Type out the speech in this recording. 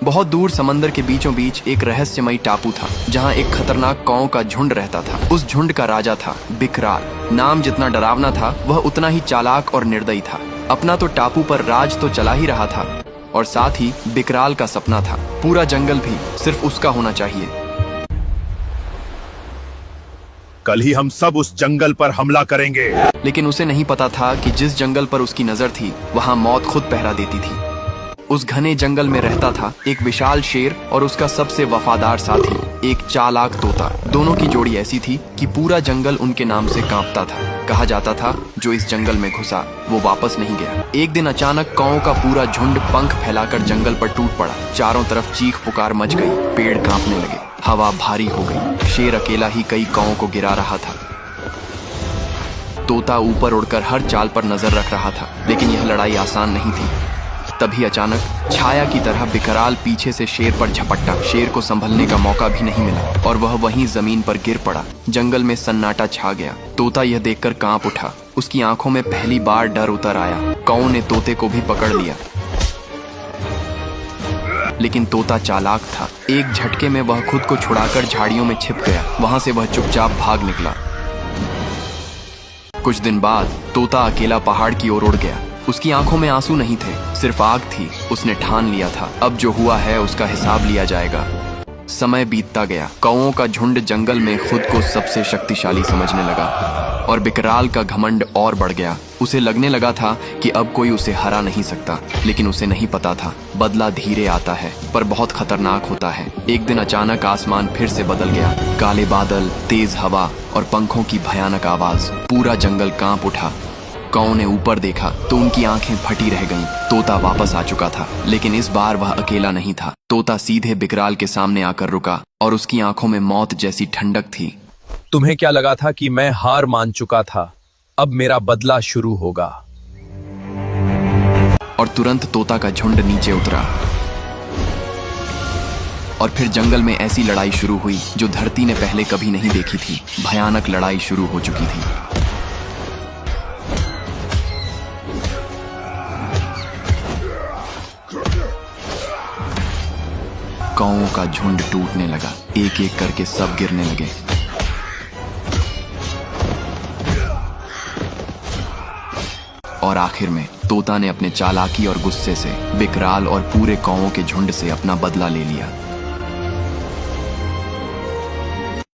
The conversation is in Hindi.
बहुत दूर समंदर के बीचों बीच एक रहस्यमयी टापू था जहाँ एक खतरनाक कौओं का झुंड रहता था। उस झुंड का राजा था बिकराल। नाम जितना डरावना था वह उतना ही चालाक और निर्दयी था। अपना तो टापू पर राज तो चला ही रहा था और साथ ही बिकराल का सपना था पूरा जंगल भी सिर्फ उसका होना चाहिए। कल ही हम सब उस जंगल पर हमला करेंगे। लेकिन उसे नहीं पता था कि जिस जंगल पर उसकी नजर थी वहाँ मौत खुद पहरा देती थी। उस घने जंगल में रहता था एक विशाल शेर और उसका सबसे वफादार साथी एक चालाक तोता। दोनों की जोड़ी ऐसी थी कि पूरा जंगल उनके नाम से कांपता था। कहा जाता था जो इस जंगल में घुसा वो वापस नहीं गया। एक दिन अचानक कौओं का पूरा झुंड पंख फैलाकर जंगल पर टूट पड़ा। चारों तरफ चीख पुकार मच गई, पेड़ कांपने लगे, हवा भारी हो गई। शेर अकेला ही कई कौओं को गिरा रहा था। तोता ऊपर उड़कर हर चाल पर नजर रख रहा था, लेकिन यह लड़ाई आसान नहीं थी। तभी अचानक छाया की तरह बिकराल पीछे से शेर पर झपटा। शेर को संभलने का मौका भी नहीं मिला और वह वहीं जमीन पर गिर पड़ा। जंगल में सन्नाटा छा गया। तोता यह देखकर कांप उठा। उसकी आंखों में पहली बार डर उतर आया। कौओं ने तोते को भी पकड़ लिया, लेकिन तोता चालाक था। एक झटके में वह खुद को छुड़ाकर झाड़ियों में छिप गया। वहां से वह चुपचाप भाग निकला। कुछ दिन बाद तोता अकेला पहाड़ की ओर उड़ गया। उसकी आंखों में आंसू नहीं थे, सिर्फ आग थी। उसने ठान लिया था अब जो हुआ है उसका हिसाब लिया जाएगा। समय बीतता गया। कौओं का झुंड जंगल में खुद को सबसे शक्तिशाली समझने लगा और बिकराल का घमंड और बढ़ गया। उसे लगने लगा था कि अब कोई उसे हरा नहीं सकता, लेकिन उसे नहीं पता था बदला धीरे आता है पर बहुत खतरनाक होता है। एक दिन अचानक आसमान फिर से बदल गया। काले बादल, तेज हवा और पंखों की भयानक आवाज। पूरा जंगल कांप उठा। कौओं ने ऊपर देखा तो उनकी आंखें फटी रह गईं। तोता वापस आ चुका था, लेकिन इस बार वह अकेला नहीं था। तोता सीधे बिकराल के सामने आकर रुका और उसकी आंखों में मौत जैसी ठंडक थी। तुम्हें क्या लगा था कि मैं हार मान चुका था? अब मेरा बदला शुरू होगा। और तुरंत तोता का झुंड नीचे उतरा और फिर जंगल में ऐसी लड़ाई शुरू हुई जो धरती ने पहले कभी नहीं देखी थी। भयानक लड़ाई शुरू हो चुकी थी। कौओं का झुंड टूटने लगा। एक एक करके सब गिरने लगे। और आखिर में तोता ने अपने चालाकी और गुस्से से बिकराल और पूरे कौओं के झुंड से अपना बदला ले लिया।